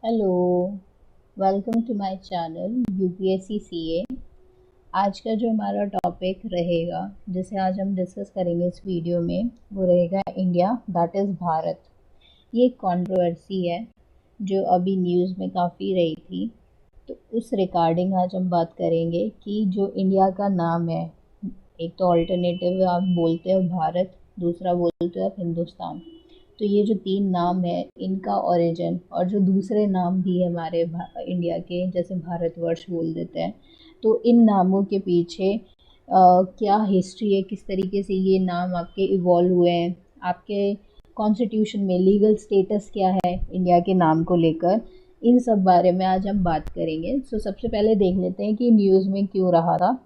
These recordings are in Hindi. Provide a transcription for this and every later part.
Hello, welcome to my channel UPSC CA. आज का जो हमारा टॉपिक रहेगा, जिसे आज हम डिस्कस करेंगे इस वीडियो में, वो रहेगा इंडिया दैट इज़ भारत। ये एक कंट्रोवर्सी है जो अभी न्यूज़ में काफ़ी रही थी। तो उस रिगार्डिंग आज हम बात करेंगे कि जो इंडिया का नाम है, एक तो ऑल्टरनेटिव आप बोलते हो भारत, दूसरा बोलते हो आप हिंदुस्तान। तो ये जो तीन नाम है, इनका ओरिजिन और जो दूसरे नाम भी है हमारे इंडिया के, जैसे भारतवर्ष बोल देते हैं, तो इन नामों के पीछे क्या हिस्ट्री है, किस तरीके से ये नाम आपके इवॉल्व हुए हैं, आपके कॉन्स्टिट्यूशन में लीगल स्टेटस क्या है इंडिया के नाम को लेकर, इन सब बारे में आज हम बात करेंगे। सो सबसे पहले देख लेते हैं कि न्यूज़ में क्यों रहा था।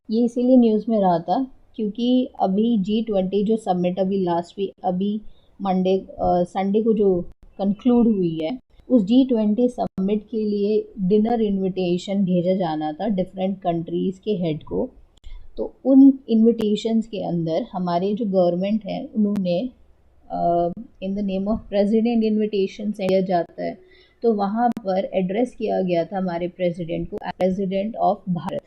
ये इसीलिए न्यूज़ में रहा था क्योंकि अभी G20 जो समिट अभी लास्ट वीक, अभी मंडे संडे को जो कंक्लूड हुई है, उस G20 समिट के लिए डिनर इनविटेशन भेजा जाना था डिफरेंट कंट्रीज़ के हेड को। तो उन इनविटेशंस के अंदर हमारे जो गवर्नमेंट है, उन्होंने in the name of president invitation दिया जाता है। तो वहाँ पर एड्रेस किया गया था हमारे प्रेसिडेंट को, प्रेसिडेंट ऑफ भारत,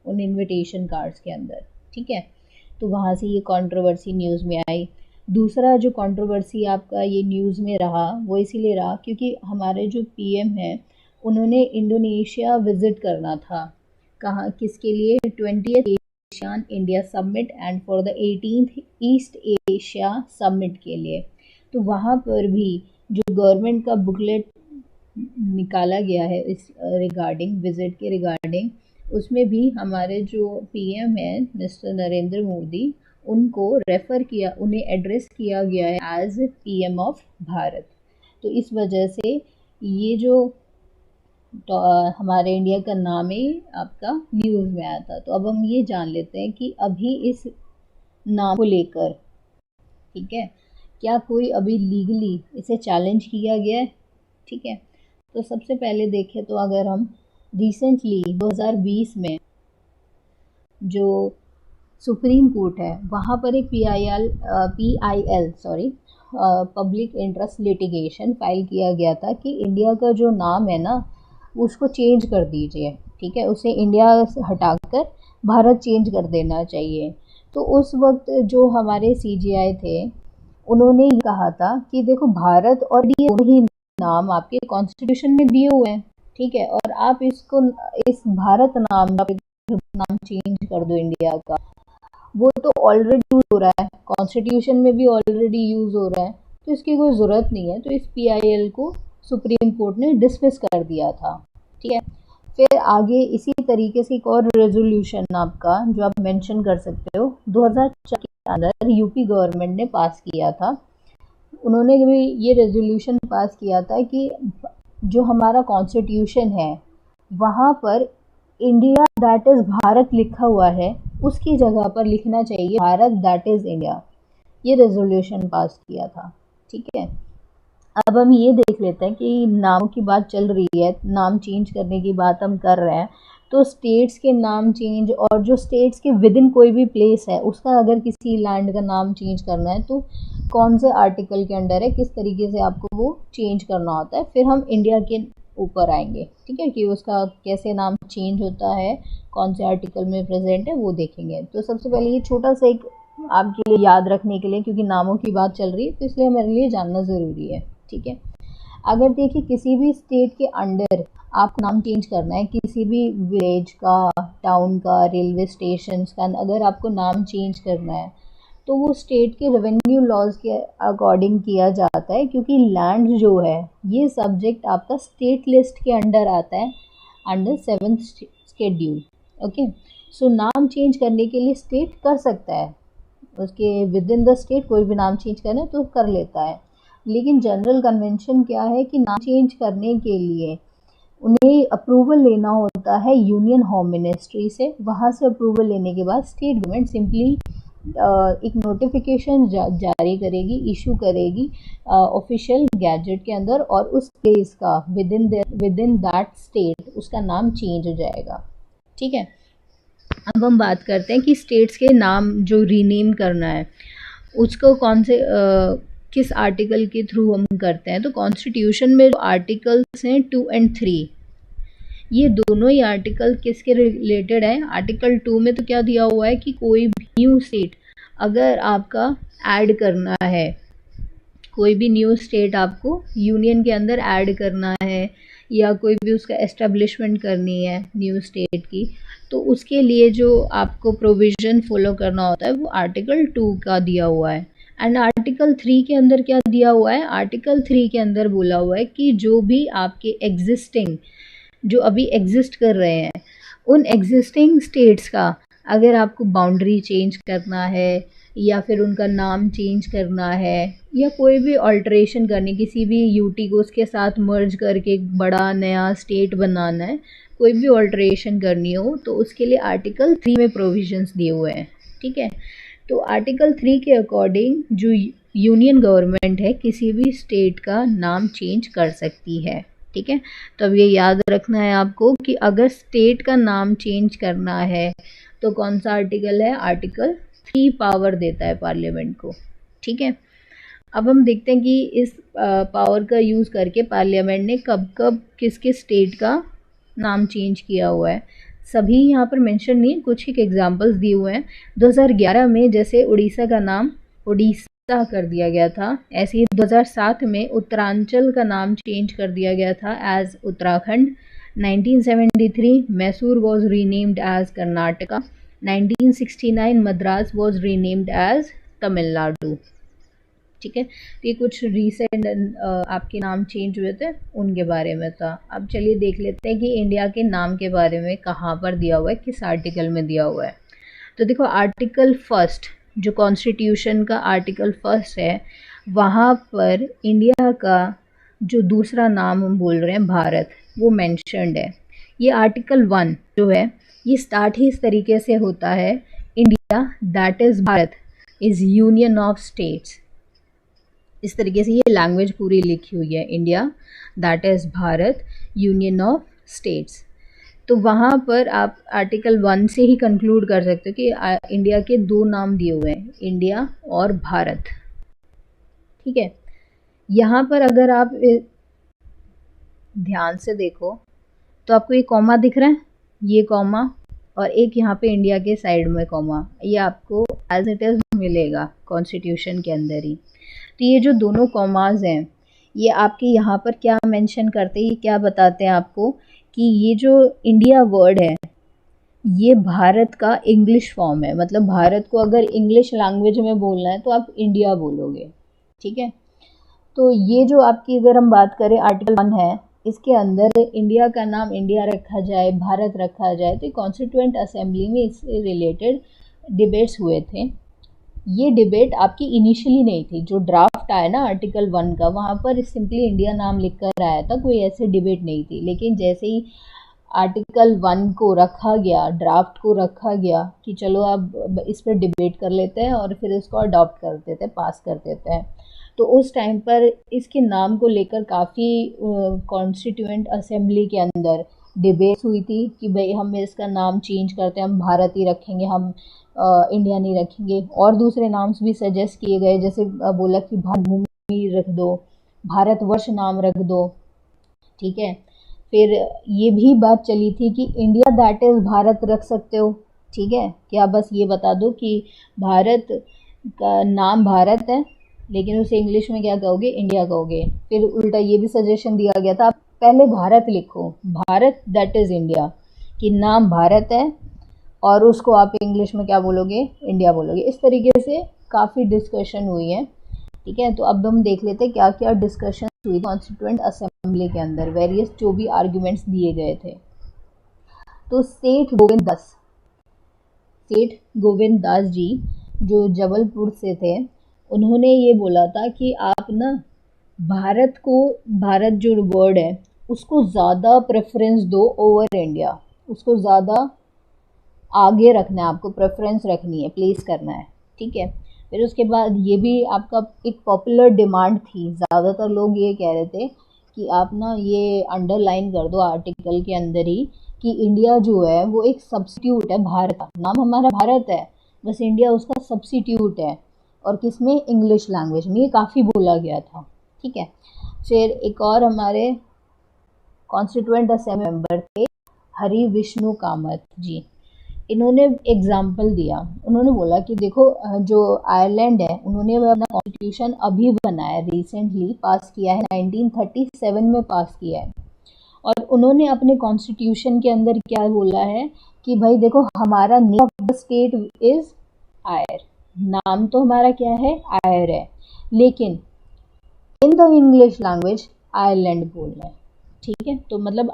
उन इनविटेशन कार्ड्स के अंदर। ठीक है, तो वहाँ से ये कंट्रोवर्सी न्यूज़ में आई। दूसरा जो कंट्रोवर्सी आपका ये न्यूज़ में रहा, वो इसीलिए रहा क्योंकि हमारे जो पीएम हैं, उन्होंने इंडोनेशिया विज़िट करना था। कहाँ, किसके लिए? 20th ASEAN India summit and for the 18th East Asia summit के लिए। तो वहाँ पर भी जो गवर्नमेंट का बुकलेट निकाला गया है इस रिगार्डिंग विज़िट के रिगार्डिंग, उसमें भी हमारे जो पीएम हैं मिस्टर नरेंद्र मोदी, उनको रेफ़र किया, उन्हें एड्रेस किया गया है एज पीएम ऑफ भारत। तो इस वजह से ये जो तो हमारे इंडिया का नाम ही आपका न्यूज़ में आया था। तो अब हम ये जान लेते हैं कि अभी इस नाम को लेकर, ठीक है, क्या कोई अभी लीगली इसे चैलेंज किया गया है? ठीक है, तो सबसे पहले देखें तो अगर हम रिसेंटली 2020 में जो सुप्रीम कोर्ट है, वहाँ पर एक PIL public interest litigation file किया गया था कि इंडिया का जो नाम है ना, उसको चेंज कर दीजिए। ठीक है, उसे इंडिया से हटाकर भारत चेंज कर देना चाहिए। तो उस वक्त जो हमारे CJI थे, उन्होंने ये कहा था कि देखो, भारत और ये दोनों ही नाम आपके कॉन्स्टिट्यूशन में दिए हुए हैं। ठीक है, और आप इसको, इस भारत नाम चेंज कर दो इंडिया का, वो तो ऑलरेडी यूज हो रहा है, कॉन्स्टिट्यूशन में भी ऑलरेडी यूज हो रहा है, तो इसकी कोई ज़रूरत नहीं है। तो इस PIL को सुप्रीम कोर्ट ने डिसमिस कर दिया था। ठीक है, फिर आगे इसी तरीके से एक और रेजोल्यूशन आपका जो आप मेंशन कर सकते हो, 2004 के अंदर यूपी गवर्नमेंट ने पास किया था। उन्होंने भी ये रेजोल्यूशन पास किया था कि जो हमारा कॉन्स्टिट्यूशन है, वहाँ पर इंडिया दैट इज़ भारत लिखा हुआ है, उसकी जगह पर लिखना चाहिए भारत दैट इज़ इंडिया। ये रेजोल्यूशन पास किया था। ठीक है, अब हम ये देख लेते हैं कि नाम की बात चल रही है, नाम चेंज करने की बात हम कर रहे हैं, तो स्टेट्स के नाम चेंज, और जो स्टेट्स के विद इन कोई भी प्लेस है, उसका अगर किसी लैंड का नाम चेंज करना है, तो कौन से आर्टिकल के अंडर है, किस तरीके से आपको वो चेंज करना होता है। फिर हम इंडिया के ऊपर आएंगे, ठीक है, कि उसका कैसे नाम चेंज होता है, कौन से आर्टिकल में प्रेजेंट है, वो देखेंगे। तो सबसे पहले ये छोटा सा एक आपके लिए याद रखने के लिए, क्योंकि नामों की बात चल रही है, तो इसलिए हमारे लिए जानना ज़रूरी है। ठीक है, अगर देखिए किसी भी स्टेट के अंडर आपको नाम चेंज करना है, किसी भी विलेज का, टाउन का, रेलवे स्टेशन का, अगर आपको नाम चेंज करना है, तो वो स्टेट के रेवेन्यू लॉज के अकॉर्डिंग किया जाता है, क्योंकि लैंड जो है, ये सब्जेक्ट आपका स्टेट लिस्ट के अंडर आता है, अंडर 7th शेड्यूल। ओके, सो नाम चेंज करने के लिए स्टेट कर सकता है, उसके विद इन द स्टेट कोई भी नाम चेंज करना है तो कर लेता है। लेकिन जनरल कन्वेंशन क्या है कि नाम चेंज करने के लिए उन्हें अप्रूवल लेना होता है यूनियन होम मिनिस्ट्री से। वहाँ से अप्रूवल लेने के बाद स्टेट गवर्नमेंट सिंपली एक नोटिफिकेशन जारी करेगी, इशू करेगी ऑफिशियल गैजेट के अंदर, और उस प्लेस का विद इन दैट स्टेट उसका नाम चेंज हो जाएगा। ठीक है, अब हम बात करते हैं कि स्टेट्स के नाम जो रीनेम करना है, उसको कौन से किस आर्टिकल के थ्रू हम करते हैं। तो कॉन्स्टिट्यूशन में जो आर्टिकल्स हैं 2 और 3, ये दोनों ही आर्टिकल किसके रिलेटेड है। आर्टिकल 2 में तो क्या दिया हुआ है कि कोई भी न्यू स्टेट अगर आपका ऐड करना है, कोई भी न्यू स्टेट आपको यूनियन के अंदर ऐड करना है या कोई भी उसका एस्टेब्लिशमेंट करनी है न्यू स्टेट की, तो उसके लिए जो आपको प्रोविज़न फॉलो करना होता है वो आर्टिकल 2 का दिया हुआ है। एंड आर्टिकल 3 के अंदर क्या दिया हुआ है, आर्टिकल 3 के अंदर बोला हुआ है कि जो भी आपके एग्जिस्टिंग, जो अभी एग्जिस्ट कर रहे हैं, उन एग्जिस्टिंग स्टेट्स का अगर आपको बाउंड्री चेंज करना है या फिर उनका नाम चेंज करना है या कोई भी ऑल्ट्रेशन करनी, किसी भी यूटी को उसके साथ मर्ज करके एक बड़ा नया स्टेट बनाना है, कोई भी ऑल्ट्रेशन करनी हो, तो उसके लिए आर्टिकल 3 में प्रोविजंस दिए हुए हैं। ठीक है, तो आर्टिकल 3 के अकॉर्डिंग जो यूनियन गवर्नमेंट है किसी भी स्टेट का नाम चेंज कर सकती है। ठीक है, तो अब ये याद रखना है आपको कि अगर स्टेट का नाम चेंज करना है तो कौन सा आर्टिकल है, आर्टिकल 3 पावर देता है पार्लियामेंट को। ठीक है, अब हम देखते हैं कि इस पावर का यूज़ करके पार्लियामेंट ने कब कब किस किस स्टेट का नाम चेंज किया हुआ है। सभी यहाँ पर मेंशन नहीं, कुछ एक एग्जांपल्स दिए हुए हैं। 2011 में जैसे उड़ीसा का नाम उड़ीसा कर दिया गया था, ऐसे ही 2007 में उत्तरांचल का नाम चेंज कर दिया गया था as Uttarakhand. 1973 Mysore was renamed as Karnataka. 1969 Madras was renamed as Tamil Nadu. ठीक है, तो ये कुछ रिसेंट आपके नाम चेंज हुए थे उनके बारे में था। अब चलिए देख लेते हैं कि इंडिया के नाम के बारे में कहाँ पर दिया हुआ है, किस आर्टिकल में दिया हुआ है। तो देखो आर्टिकल 1 जो कॉन्स्टिट्यूशन का आर्टिकल 1 है, वहाँ पर इंडिया का जो दूसरा नाम हम बोल रहे हैं भारत, वो मेंशन्ड है। ये आर्टिकल 1 जो है ये स्टार्ट ही इस तरीके से होता है, India that is Bharat is union of states. इस तरीके से ये लैंग्वेज पूरी लिखी हुई है, India that is Bharat union of states. तो वहाँ पर आप आर्टिकल 1 से ही कंक्लूड कर सकते हो कि इंडिया के 2 नाम दिए हुए हैं, इंडिया और भारत। ठीक है, यहाँ पर अगर आप ध्यान से देखो तो आपको ये कॉमा दिख रहा है, ये कॉमा और एक यहाँ पे इंडिया के साइड में कॉमा, ये आपको एज इट इज़ मिलेगा कॉन्स्टिट्यूशन के अंदर ही। तो ये जो दोनों कॉमाज हैं ये आपके यहाँ पर क्या मेंशन करते हैं, ये क्या बताते हैं आपको कि ये जो इंडिया वर्ड है ये भारत का इंग्लिश फॉर्म है। मतलब भारत को अगर इंग्लिश लैंग्वेज में बोलना है तो आप इंडिया बोलोगे। ठीक है, तो ये जो आपकी अगर हम बात करें आर्टिकल 1 है, इसके अंदर इंडिया का नाम इंडिया रखा जाए, भारत रखा जाए, तो कॉन्स्टिट्यूएंट असेंबली में इससे रिलेटेड डिबेट्स हुए थे। ये डिबेट आपकी इनिशियली नहीं थी, जो ड्राफ्ट आया ना आर्टिकल 1 का, वहाँ पर सिंपली इंडिया नाम लिख कर आया था, कोई ऐसे डिबेट नहीं थी। लेकिन जैसे ही आर्टिकल 1 को रखा गया, ड्राफ्ट को रखा गया कि चलो अब इस पर डिबेट कर लेते हैं और फिर इसको अडॉप्ट कर देते हैं, पास कर देते हैं, तो उस टाइम पर इसके नाम को लेकर काफ़ी कॉन्स्टिट्यूएंट असेंबली के अंदर डिबेट हुई थी कि भाई हम इसका नाम चेंज करते हैं, हम भारत ही रखेंगे, हम इंडिया नहीं रखेंगे। और दूसरे नाम्स भी सजेस्ट किए गए, जैसे बोला कि भारत भूमि रख दो, भारतवर्ष नाम रख दो। ठीक है, फिर ये भी बात चली थी कि इंडिया दैट इज़ भारत रख सकते हो। ठीक है, क्या बस ये बता दो कि भारत का नाम भारत है लेकिन उसे इंग्लिश में क्या कहोगे, इंडिया कहोगे। फिर उल्टा ये भी सजेशन दिया गया था आप पहले भारत लिखो, भारत दैट इज़ इंडिया, कि नाम भारत है और उसको आप इंग्लिश में क्या बोलोगे, इंडिया बोलोगे। इस तरीके से काफ़ी डिस्कशन हुई है। ठीक है, तो अब हम देख लेते हैं क्या क्या डिस्कशन हुई कॉन्स्टिट्यूएंट असेंबली के अंदर, वेरियस जो भी आर्ग्यूमेंट्स दिए गए थे। तो सेठ गोविंद दास जी जो जबलपुर से थे, उन्होंने ये बोला था कि आप ना भारत जो वर्ड है उसको ज़्यादा प्रेफरेंस दो ओवर इंडिया, उसको ज़्यादा आगे रखना है, आपको प्रेफरेंस रखनी है, प्लेस करना है। ठीक है, फिर उसके बाद ये भी आपका एक पॉपुलर डिमांड थी, ज़्यादातर लोग ये कह रहे थे कि आप ना ये अंडरलाइन कर दो आर्टिकल के अंदर ही कि इंडिया जो है वो एक सब्स्टिट्यूट है भारत का, नाम हमारा भारत है, बस इंडिया उसका सब्स्टिट्यूट है और किस में, इंग्लिश लैंग्वेज में। ये काफ़ी बोला गया था, ठीक है। फिर एक और हमारे कॉन्स्टिट्यूएंट असेंबली मेंबर थे हरि विष्णु कामत जी। इन्होंने एग्जाम्पल दिया, उन्होंने बोला कि देखो जो आयरलैंड है, उन्होंने अपना कॉन्स्टिट्यूशन अभी बनाया, रिसेंटली पास किया है, 1937 में पास किया है। और उन्होंने अपने कॉन्स्टिट्यूशन के अंदर क्या बोला है कि भाई देखो, हमारा name of the state is Eire, नाम तो हमारा क्या है, आयर है, लेकिन in the English language Ireland बोलना है, ठीक है। तो मतलब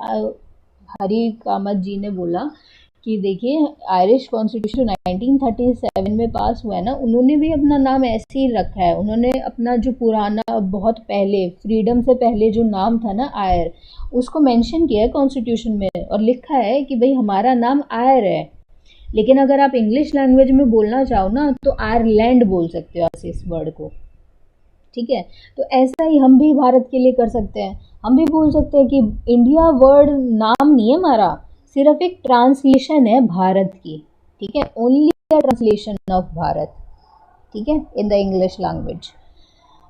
हरि कामत जी ने बोला कि देखिए, आयरिश कॉन्स्टिट्यूशन 1937 में पास हुआ है ना, उन्होंने भी अपना नाम ऐसे ही रखा है। उन्होंने अपना जो पुराना, बहुत पहले, फ्रीडम से पहले जो नाम था ना आयर, उसको मेंशन किया है कॉन्स्टिट्यूशन में, और लिखा है कि भाई हमारा नाम आयर है। लेकिन अगर आप इंग्लिश लैंग्वेज में बोलना चाहो ना, तो आयरलैंड बोल सकते हो आप इस वर्ड को, ठीक है। तो ऐसा ही हम भी भारत के लिए कर सकते हैं। हम भी बोल सकते हैं कि इंडिया वर्ड नाम नहीं है हमारा, सिर्फ एक ट्रांसलेशन है भारत की, ठीक है, only a translation of Bharat, ठीक है, इन द इंग्लिश लैंग्वेज।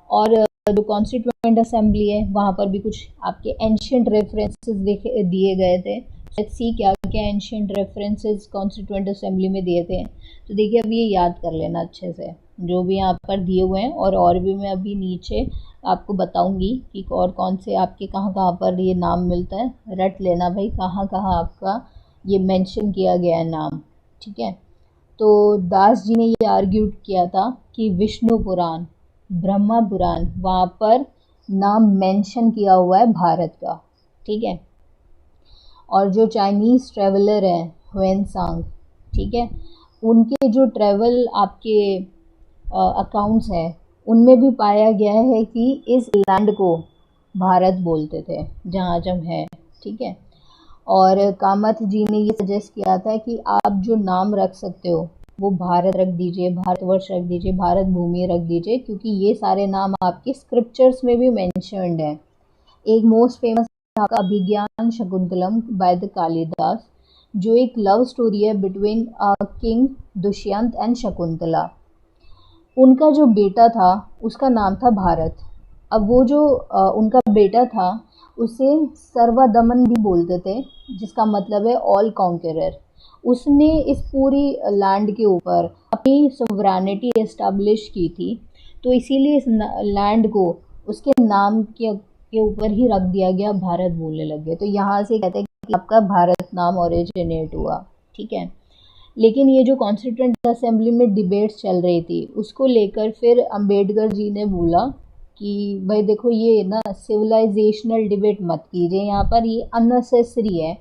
और जो कॉन्स्टिट्यूएंट असेंबली है, वहाँ पर भी कुछ आपके एंशियंट रेफरेंसेस दिए गए थे। लेट्स सी क्या क्या एंशियंट रेफरेंसेस कॉन्स्टिट्यूएंट असेंबली में दिए थे। तो देखिए, अब ये याद कर लेना अच्छे से जो भी यहाँ पर दिए हुए हैं, और भी मैं अभी नीचे आपको बताऊंगी कि और कौन से आपके कहाँ कहाँ पर ये नाम मिलता है। रट लेना भाई, कहाँ कहाँ आपका ये मेंशन किया गया है नाम, ठीक है। तो दास जी ने ये आर्ग्यूड किया था कि विष्णु पुराण, ब्रह्मा पुराण, वहाँ पर नाम मेंशन किया हुआ है भारत का, ठीक है। और जो चाइनीज़ ट्रेवलर हैं ह्वेनसांग, ठीक है, उनके जो ट्रैवल आपके अकाउंट्स हैं, उनमें भी पाया गया है कि इस लैंड को भारत बोलते थे जहाँ जब है, ठीक है। और कामत जी ने ये सजेस्ट किया था कि आप जो नाम रख सकते हो वो भारत रख दीजिए, भारतवर्ष रख दीजिए, भारत भूमि रख दीजिए, क्योंकि ये सारे नाम आपके स्क्रिप्चर्स में भी मेंशन्ड हैं। एक मोस्ट फेमस आपका अभिज्ञान शकुंतलम बाय द कालिदास, जो एक लव स्टोरी है between king Dushyant and Shakuntala. उनका जो बेटा था उसका नाम था भारत। अब वो जो उनका बेटा था उसे सर्वदमन भी बोलते थे, जिसका मतलब है ऑल कॉन्करर। उसने इस पूरी लैंड के ऊपर अपनी सोवरेनिटी एस्टैब्लिश की थी, तो इसीलिए इस लैंड को उसके नाम के ऊपर ही रख दिया गया, भारत बोलने लग गए। तो यहाँ से कहते हैं कि आपका भारत नाम ओरिजिनेट हुआ, ठीक है। लेकिन ये जो कॉन्स्टिट्यूएंट असेंबली में डिबेट्स चल रही थी, उसको लेकर फिर अंबेडकर जी ने बोला कि भाई देखो, ये ना सिविलाइजेशनल डिबेट मत कीजिए यहाँ पर, ये अननेसेसरी है,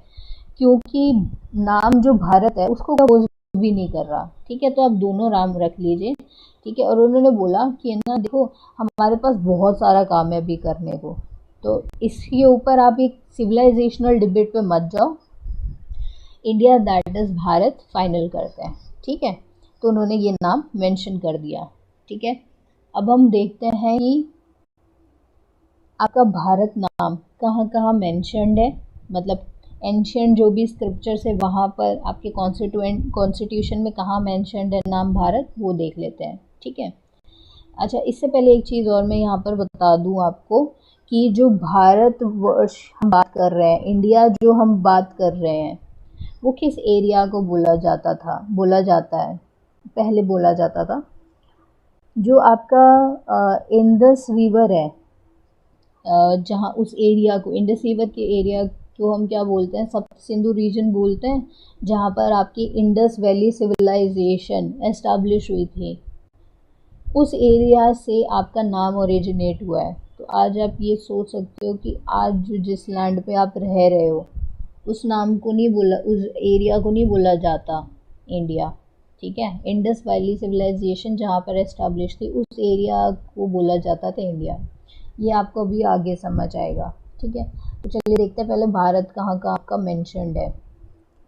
क्योंकि नाम जो भारत है उसको अपोज भी नहीं कर रहा, ठीक है। तो आप दोनों नाम रख लीजिए, ठीक है। और उन्होंने बोला कि ना देखो, हमारे पास बहुत सारा काम है अभी करने को, तो इसके ऊपर आप एक सिविलाइजेशनल डिबेट पे मत जाओ, India that is Bharat final करते हैं, ठीक है। तो उन्होंने ये नाम मेंशन कर दिया, ठीक है। अब हम देखते हैं कि आपका भारत नाम कहाँ कहाँ मेंशन्ड है, मतलब एंशियंट जो भी स्क्रिप्चर्स है वहाँ पर आपके कॉन्स्टिट्यूशन में कहाँ मेंशन्ड है नाम भारत, वो देख लेते हैं, ठीक है। अच्छा, इससे पहले एक चीज़ और मैं यहाँ पर बता दूँ आपको कि जो भारतवर्ष हम बात कर रहे हैं, इंडिया जो हम बात कर रहे हैं, वो किस एरिया को बोला जाता है, पहले बोला जाता था, जो आपका इंडस रिवर है, जहाँ उस एरिया को, इंडस रिवर के एरिया को हम क्या बोलते हैं, सप्त सिंधु रीजन बोलते हैं, जहाँ पर आपकी इंडस वैली सिविलाइजेशन एस्टैब्लिश हुई थी, उस एरिया से आपका नाम ओरिजिनेट हुआ है। तो आज आप ये सोच सकते हो कि आज जो जिस लैंड पे आप रह रहे हो, उस नाम को नहीं बोला, उस एरिया को नहीं बोला जाता इंडिया, ठीक है। इंडस वैली सिविलाइजेशन जहाँ पर एस्टैब्लिश थी, उस एरिया को बोला जाता था इंडिया। ये आपको अभी आगे समझ आएगा, ठीक है। तो चलिए देखते हैं पहले भारत कहाँ कहाँ आपका मेंशन्ड है।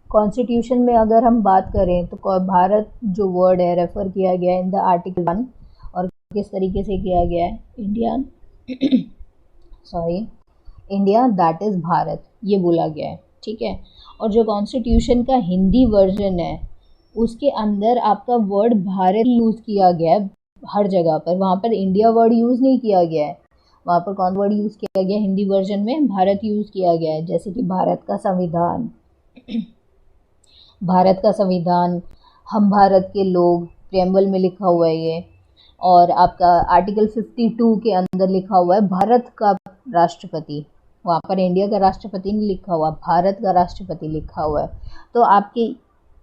कॉन्स्टिट्यूशन में अगर हम बात करें तो भारत जो वर्ड है रेफर किया गया है इन द आर्टिकल 1, और किस तरीके से किया गया है, इंडिया दैट इज़ भारत, ये बोला गया है, ठीक है। और जो कॉन्स्टिट्यूशन का हिंदी वर्जन है, उसके अंदर आपका वर्ड भारत यूज़ किया गया है, हर जगह पर। वहाँ पर इंडिया वर्ड यूज़ नहीं किया गया है, वहाँ पर कौन वर्ड यूज़ किया गया है? हिंदी वर्जन में भारत यूज़ किया गया है। जैसे कि भारत का संविधान, भारत का संविधान, हम भारत के लोग, प्रेम्बल में लिखा हुआ है ये। और आपका आर्टिकल 52 के अंदर लिखा हुआ है भारत का राष्ट्रपति। वहाँ पर इंडिया का राष्ट्रपति नहीं लिखा हुआ, भारत का राष्ट्रपति लिखा हुआ है। तो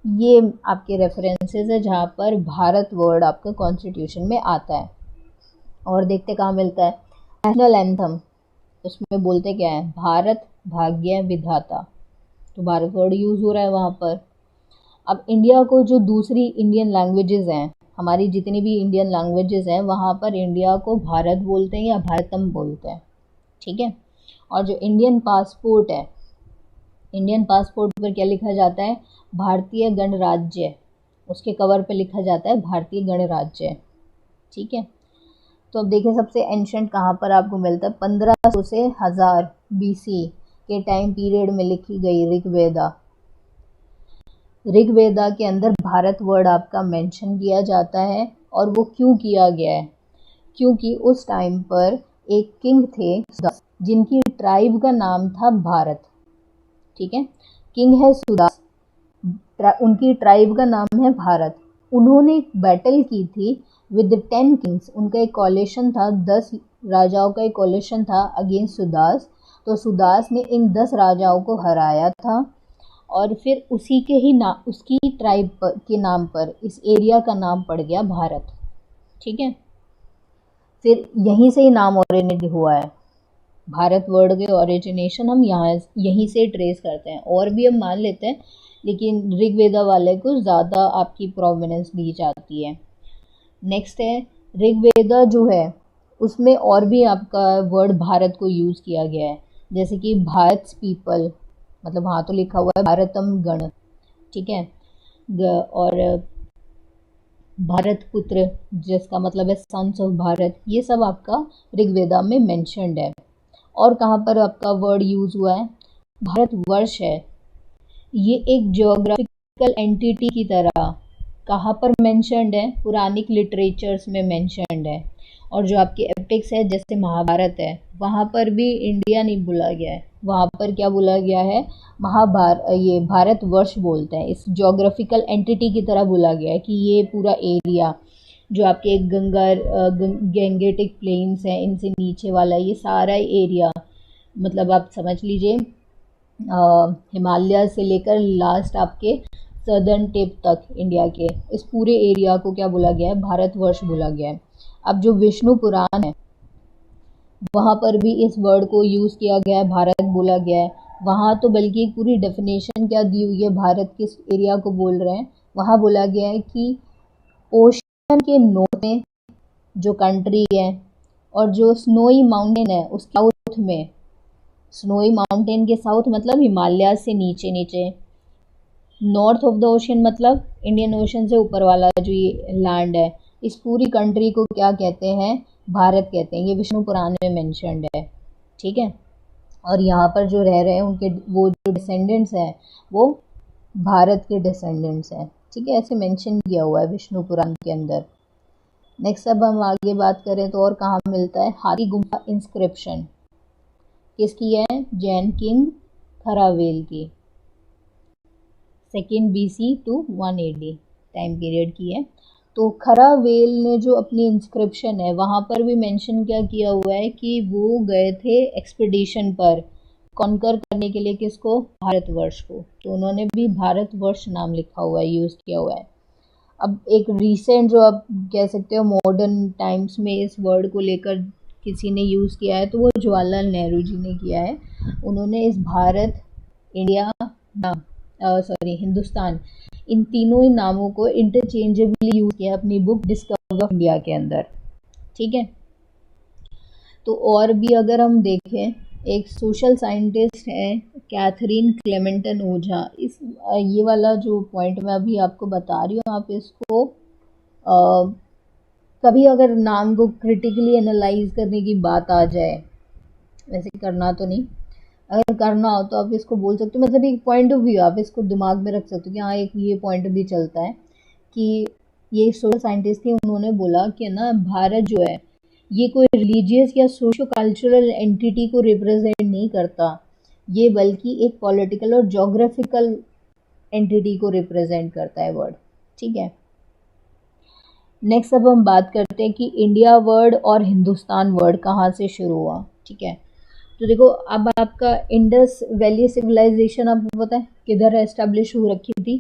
ये आपके रेफरेंसेस है जहाँ पर भारत वर्ड आपका कॉन्स्टिट्यूशन में आता है। और देखते कहाँ मिलता है, नेशनल एंथम, उसमें बोलते क्या है? भारत भाग्य विधाता। तो भारत वर्ड यूज़ हो रहा है वहाँ पर। अब इंडिया को जो दूसरी इंडियन लैंग्वेजेस हैं, हमारी जितनी भी इंडियन लैंग्वेजेस हैं, वहाँ पर इंडिया को भारत बोलते हैं या भारतम बोलते हैं, ठीक है। और जो इंडियन पासपोर्ट है, इंडियन पासपोर्ट पर क्या लिखा जाता है? भारतीय गणराज्य। उसके कवर पे लिखा जाता है भारतीय गणराज्य, ठीक है। तो अब देखिए सबसे एंशंट कहाँ पर आपको मिलता है? 1500 से 1000 BC के टाइम पीरियड में लिखी गई ऋग्वेदा। ऋग्वेदा के अंदर भारत वर्ड आपका मेंशन किया जाता है। और वो क्यों किया गया है? क्योंकि उस टाइम पर एक किंग थे जिनकी ट्राइब का नाम था भारत, ठीक है। किंग है सुदास, उनकी ट्राइब का नाम है भारत। उन्होंने एक बैटल की थी विद 10 किंग्स। उनका एक कॉलिशन था, 10 राजाओं का एक कॉलिशन था अगेंस्ट सुदास। तो सुदास ने इन 10 राजाओं को हराया था। और फिर उसी के ही उसकी ट्राइब के नाम पर इस एरिया का नाम पड़ गया भारत, ठीक है। फिर यहीं से ही नाम ओरिजिनेट हुआ है। भारत वर्ड के ओरिजिनेशन हम यहीं से ट्रेस करते हैं। और भी हम मान लेते हैं, लेकिन ऋग्वेदा वाले को ज़्यादा आपकी प्रोमिनेंस दी जाती है। नेक्स्ट है ऋग्वेदा जो है, उसमें और भी आपका वर्ड भारत को यूज़ किया गया है। जैसे कि भारत पीपल, मतलब वहाँ तो लिखा हुआ है भारतम गण, ठीक है। और भारत पुत्र, जिसका मतलब है सन्स ऑफ भारत, ये सब आपका ऋग्वेदा में मेंशन्ड है। और कहाँ पर आपका वर्ड यूज़ हुआ है? भारतवर्ष है, ये एक ज्योग्राफिकल एंटिटी की तरह कहाँ पर मेंशन्ड है? पुरानिक लिटरेचर्स में मेंशन्ड है। और जो आपके एपिक्स है जैसे महाभारत है, वहाँ पर भी इंडिया नहीं बोला गया है, वहाँ पर क्या बोला गया है? ये भारतवर्ष बोलते हैं। इस ज्योग्राफिकल एंटिटी की तरह बोला गया है कि ये पूरा एरिया जो आपके गैंगेटिक प्लेन्स हैं, इनसे नीचे वाला ये सारा एरिया, मतलब आप समझ लीजिए हिमालय से लेकर लास्ट आपके सदर्न टिप तक इंडिया के, इस पूरे एरिया को क्या बोला गया है? भारतवर्ष बोला गया है। अब जो विष्णु पुराण है, वहाँ पर भी इस वर्ड को यूज़ किया गया है, भारत बोला गया है। वहाँ तो बल्कि पूरी डेफिनेशन क्या दी हुई है, भारत किस एरिया को बोल रहे हैं? वहाँ बोला गया है कि ओशन के नॉर्थ में जो कंट्री है, और जो स्नोई माउंटेन है उस साउथ में, स्नोई माउंटेन के साउथ मतलब हिमालय से नीचे नीचे, नॉर्थ ऑफ द ओशन मतलब इंडियन ओशन से ऊपर वाला जो ये लैंड है, इस पूरी कंट्री को क्या कहते हैं? भारत कहते हैं। ये विष्णु पुराण में मेंशन्ड है, ठीक है। और यहाँ पर जो रह रहे हैं उनके वो जो डिसेंडेंट्स हैं वो भारत के डिसेंडेंट्स हैं, ठीक है। ऐसे मेंशन किया हुआ है विष्णु पुराण के अंदर। नेक्स्ट अब हम आगे बात करें तो और कहाँ मिलता है? हाथी गुम्फा इंस्क्रिप्शन किसकी है? जैन किंग खरावेल की, 2 BC to 1 AD time period की है। तो खरावेल ने जो अपनी इंस्क्रिप्शन है वहाँ पर भी मेंशन क्या किया हुआ है कि वो गए थे एक्सपीडिशन पर कॉन्कर करने के लिए, किसको? भारतवर्ष को। तो उन्होंने भी भारतवर्ष नाम लिखा हुआ है, यूज़ किया हुआ है। अब एक रीसेंट जो आप कह सकते हो मॉडर्न टाइम्स में इस वर्ड को लेकर किसी ने यूज़ किया है, तो वो जवाहरलाल नेहरू जी ने किया है। उन्होंने इस भारत, इंडिया, हिंदुस्तान, इन तीनों ही नामों को इंटरचेंजेबली यूज़ किया अपनी बुक डिस्कवर ऑफ इंडिया के अंदर, ठीक है। तो और भी अगर हम देखें, एक सोशल साइंटिस्ट है कैथरीन क्लेमेंटन ओझा, ये वाला जो पॉइंट मैं अभी आपको बता रही हूँ, आप इसको कभी अगर नाम को क्रिटिकली एनालाइज करने की बात आ जाए, वैसे करना तो नहीं, अगर करना हो तो आप इसको बोल सकते हो, मतलब एक पॉइंट ऑफ व्यू आप इसको दिमाग में रख सकते हो कि हाँ एक ये पॉइंट भी चलता है कि ये सोशल साइंटिस्ट थी, उन्होंने बोला कि ना भारत जो है ये कोई रिलीजियस या सोशो कल्चरल एंटिटी को रिप्रेजेंट नहीं करता, ये बल्कि एक पॉलिटिकल और जोग्राफिकल एंटिटी को रिप्रेजेंट करता है वर्ड। ठीक है, नेक्स्ट अब हम बात करते हैं कि इंडिया वर्ड और हिंदुस्तान वर्ड कहाँ से शुरू हुआ। ठीक है, तो देखो अब आपका इंडस वैली सिविलाइजेशन आपको पता है किधर एस्टेब्लिश हो रखी थी,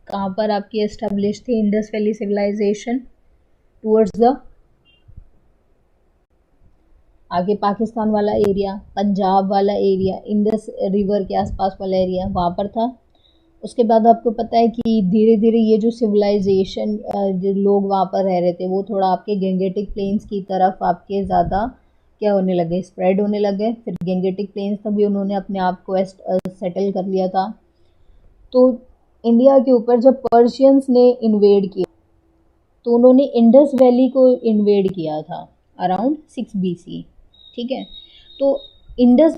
कहाँ पर आपकी एस्टेब्लिश थी Indus valley civilization? Towards the आगे पाकिस्तान वाला एरिया, पंजाब वाला एरिया, इंडस रिवर के आसपास वाला एरिया वहाँ पर था। उसके बाद आपको पता है कि धीरे धीरे ये जो सिविलाइजेशन जो लोग वहाँ पर रह रहे थे वो थोड़ा आपके गेंगेटिक प्लेन्स की तरफ आपके ज़्यादा क्या होने लगे, स्प्रेड होने लगे। फिर गेंगेटिक प्लेन्स तक भी उन्होंने अपने आप को सेटल कर लिया था। तो इंडिया के ऊपर जब पर्शियंस ने इन्वेड किया तो उन्होंने इंडस वैली को इन्वेड किया था अराउंड 6 BC। ठीक है, तो इंडस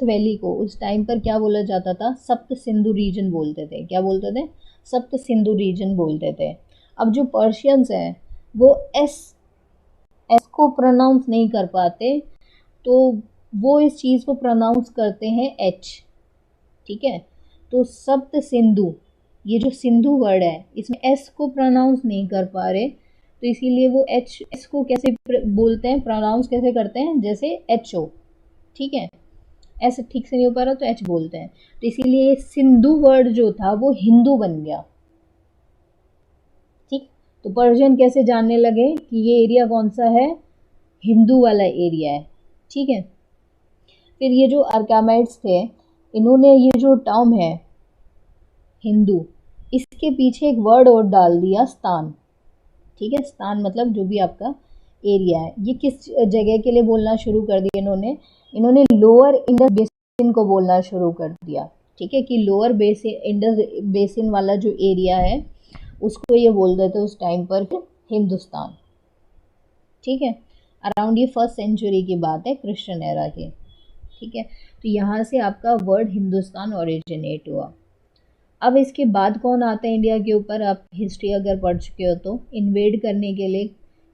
वैली को उस टाइम पर क्या बोला जाता था? सप्त सिंधु रीजन बोलते थे। क्या बोलते थे? सप्त सिंधु रीजन बोलते थे। अब जो पर्शियंस हैं वो एस को प्रोनाउंस नहीं कर पाते, तो वो इस चीज़ को प्रोनाउंस करते हैं एच। ठीक है, तो सप्त सिंधु, ये जो सिंधु वर्ड है इसमें एस को प्रोनाउंस नहीं कर पा रहे, तो इसीलिए वो एस को कैसे बोलते हैं, प्रोनाउंस कैसे करते हैं? जैसे HO। ठीक है, एस ठीक से नहीं हो पा रहा तो एच बोलते हैं, तो इसीलिए सिंधु वर्ड जो था वो हिंदू बन गया। ठीक, तो पर्शियन कैसे जानने लगे कि ये एरिया कौन सा है? हिंदू वाला एरिया है। ठीक है, फिर ये जो आर्कामाइड्स थे इन्होंने ये जो टर्म है हिंदू, इसके पीछे एक वर्ड और डाल दिया, स्थान। ठीक है, स्थान मतलब जो भी आपका एरिया है। ये किस जगह के लिए बोलना शुरू कर दिया इन्होंने लोअर इंडस बेसिन को बोलना शुरू कर दिया। ठीक है, कि लोअर बेसिन, इंडस बेसिन वाला जो एरिया है उसको ये बोल देते उस टाइम पर हिंदुस्तान। ठीक है, अराउंड ये 1st सेंचुरी की बात है, क्रिश्चियन एरा की। ठीक है, तो यहाँ से आपका वर्ड हिंदुस्तान ओरिजिनेट हुआ। अब इसके बाद कौन आता है इंडिया के ऊपर? आप हिस्ट्री अगर पढ़ चुके हो तो इन्वेड करने के लिए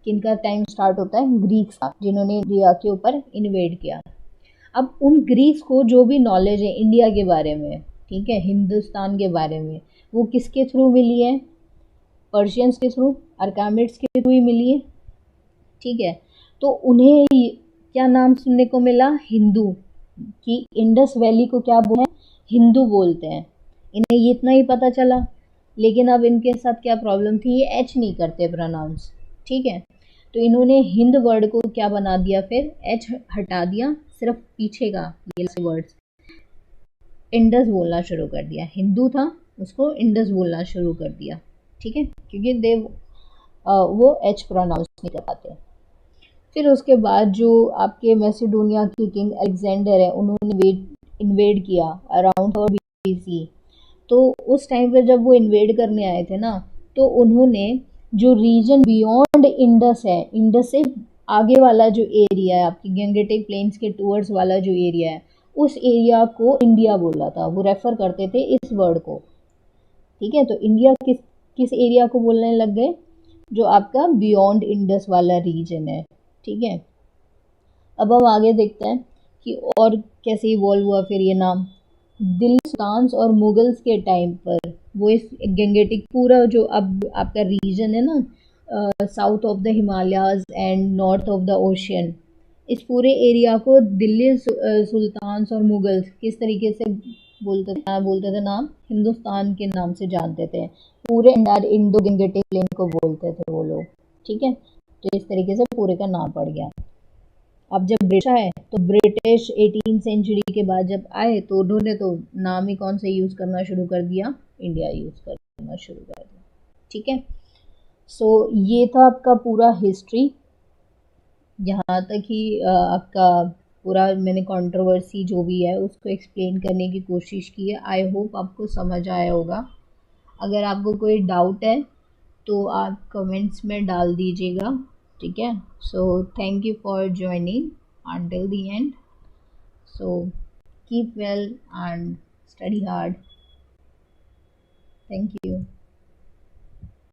किनका टाइम स्टार्ट होता है? ग्रीक्स का, जिन्होंने इंडिया के ऊपर इन्वेड किया। अब उन ग्रीक्स को जो भी नॉलेज है इंडिया के बारे में, ठीक है, हिंदुस्तान के बारे में, वो किसके थ्रू मिली है? पर्शियंस के थ्रू, आर्कामिड्स के थ्रू ही मिली है। ठीक है, तो उन्हें क्या नाम सुनने को मिला? हिंदू। कि इंडस वैली को क्या बोलते हैं? हिंदू बोलते हैं। इन्हें ये इतना ही पता चला, लेकिन अब इनके साथ क्या प्रॉब्लम थी? ये एच नहीं करते प्रोनाउंस। ठीक है, तो इन्होंने हिंद वर्ड को क्या बना दिया? फिर एच हटा दिया, सिर्फ पीछे का ये वर्ड्स इंडस बोलना शुरू कर दिया। हिंदू था, उसको इंडस बोलना शुरू कर दिया। ठीक है, क्योंकि वो एच प्रोनाउंस नहीं कर पाते। फिर उसके बाद जो आपके मैसेडोनिया की किंग अलेक्जेंडर है उन्होंने इन्वेड किया अराउंड 3rd BC। तो उस टाइम पर जब वो इन्वेड करने आए थे ना, तो उन्होंने जो रीजन बियॉन्ड इंडस है, इंडस से आगे वाला जो एरिया है आपकी गेंगेटिक प्लेन्स के टूवर्ड्स वाला जो एरिया है, उस एरिया को इंडिया बोला था। वो रेफर करते थे इस वर्ड को। ठीक है, तो इंडिया किस किस एरिया को बोलने लग गए? जो आपका बियॉन्ड इंडस वाला रीजन है। ठीक है, अब हम आगे देखते हैं कि और कैसे इवॉल्व हुआ फिर ये नाम। दिल्ली सुल्तान्स और मुगल्स के टाइम पर वो इस गेंगेटिक पूरा जो अब आपका रीजन है ना, south of the Himalayas and north of the ocean, इस पूरे एरिया को दिल्ली सुल्तान्स और मुगल्स किस तरीके से बोलते थे नाम? हिंदुस्तान के नाम से जानते थे। पूरे इंडो गेंगेटिक प्लेन को बोलते थे वो लोग। ठीक है, तो इस तरीके से पूरे का नाम पड़ गया। अब जब ब्रिटिश आए तो ब्रिटिश 18 सेंचुरी के बाद जब आए तो उन्होंने तो नाम ही कौन सा यूज़ करना शुरू कर दिया? इंडिया यूज़ करना शुरू कर दिया। ठीक है, सो ये था आपका पूरा हिस्ट्री। यहाँ तक ही आपका पूरा मैंने कंट्रोवर्सी जो भी है उसको एक्सप्लेन करने की कोशिश की है। आई होप आपको समझ आया होगा। अगर आपको कोई डाउट है तो आप कमेंट्स में डाल दीजिएगा। ठीक है, so thank you for joining until the end. So keep well and study hard. Thank you.